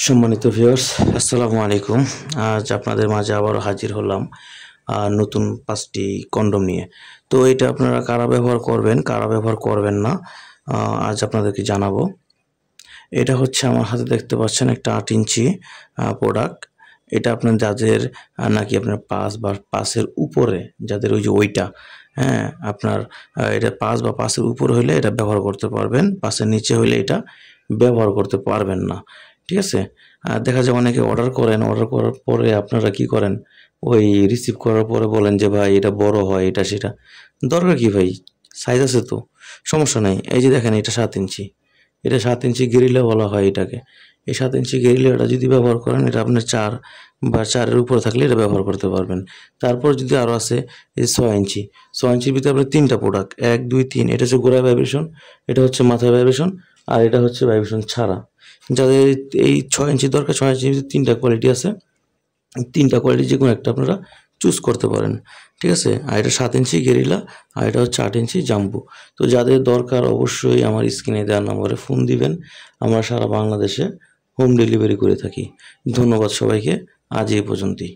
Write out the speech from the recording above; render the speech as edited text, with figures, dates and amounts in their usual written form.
সম্মানিত ভিউয়ার্স, আসসালামু আলাইকুম। আজ আপনাদের মাঝে আবারও হাজির হলাম নতুন ৫টি কন্ডম নিয়ে। তো এটা আপনারা কারা ব্যবহার করবেন, কারা ব্যবহার করবেন না, আজ আপনাদেরকে জানাবো। এটা হচ্ছে আমার হাতে দেখতে পাচ্ছেন একটা ৮ ইঞ্চি প্রোডাক্ট। এটা আপনার যাদের নাকি আপনার ৫ বা ৫-এর উপরে, যাদের ওই যে ওইটা, হ্যাঁ, আপনার এটা ৫ বা ৫-এর উপরে হইলে এটা ব্যবহার করতে পারবেন। ৫-এর নিচে হইলে এটা ব্যবহার করতে পারবেন না। ঠিক আছে? দেখা যায় অনেকে অর্ডার করেন, অর্ডার করার পরে আপনারা কি করেন? ওই রিসিভ করার পরে বলেন যে, "ভাই এটা বড় হয়, এটা সেটা।" দরকার কি ভাই? সাইজ আছে তো, সমস্যা নাই। এই যে দেখেন এটা ৭ ইঞ্চি। এটা ৭ ইঞ্চি গেরিলা বলা হয় এটাকে। এই ৭ ইঞ্চি গেরিলাটা যদি ব্যবহার করেন, এটা আপনার ৪ বা ৪ এর উপরে থাকলে এটা ব্যবহার করতে পারবেন। তারপর যদি আরো আছে এই ৬ ইঞ্চি। ৬ ইঞ্চির ভিতরে আপনার ৩ টা প্রোডাক্ট। ১, ২, ৩। এটা হচ্ছে গোড়ায় ভাইব্রেশন, এটা হচ্ছে মাথায় ভাইব্রেশন, আর এটা হচ্ছে ভাইব্রেশন ছাড়া। যাদের এই ৬ ইঞ্চি দরকার, ৬ ইঞ্চির ভিতরে ৩ টা কোয়ালিটি আছে। ৩ টা কোয়ালিটি যেকোনো একটা আপনারা চুজ করতে পারেন। ঠিক আছে? আর এটা ৭ ইঞ্চি গেরিলা, আর এটা হচ্ছে ৮ ইঞ্চি জাম্বো। তো যাদের দরকার অবশ্যই আমার স্ক্রিনে দেওয়া নম্বরে ফোন দিবেন। আমরা সারা বাংলাদেশে হোম ডেলিভারি করে থাকি। ধন্যবাদ সবাইকে। আজ এই পর্যন্তই।